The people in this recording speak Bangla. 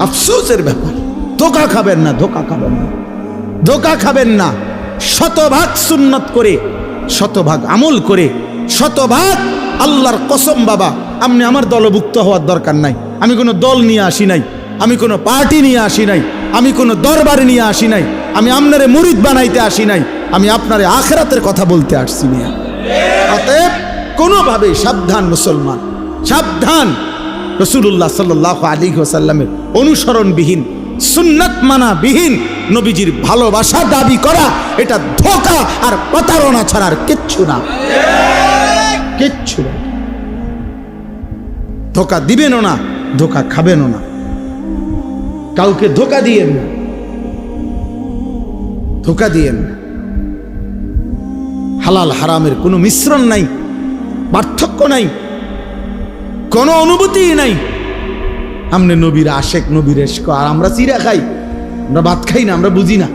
আফসোসের ব্যাপার। ধোঁকা খাবেন না, ধোঁকা খাবেন না, ধোঁকা খাবেন না। শতভাগ সুন্নত করে, শতভাগ আমল করে, শতভাগ আল্লাহর কসম বাবা, আপনি আমার দলভুক্ত হওয়ার দরকার নাই। আমি কোনো দল নিয়ে আসি নাই, আমি কোনো পার্টি নিয়ে আসি নাই, আমি কোনো দরবার নিয়ে আসি নাই, আমি আপনারে মুরিদ বানাইতে আসি নাই, আমি আপনারে আখিরাতের কথা বলতে আসছি না। অতএব কোনোভাবে সাবধান মুসলমান, সাবধান। রাসূলুল্লাহ সাল্লাল্লাহু আলাইহি ওয়াসাল্লামের অনুসরণবিহীন, সুন্নাত মানাবিহীন নবীজির ভালোবাসা দাবি করা এটা ধোঁকা আর প্রতারণা ছাড়া আর কিচ্ছু না, কিচ্ছু না। ধোঁকা দিবেনও না, ধোঁকা খাবেনও না, কাউকে ধোঁকা দিয়েন না, ধোঁকা দিয়েন না। হালাল হারামের কোনো মিশ্রণ নাই, পার্থক্য নাই, কোনো অনুভূতি নাই। আমনে নবীর আশেক, নবীর এশক, আর আমরা চিরা খাই, আমরা ভাত খাই না, আমরা বুঝি না।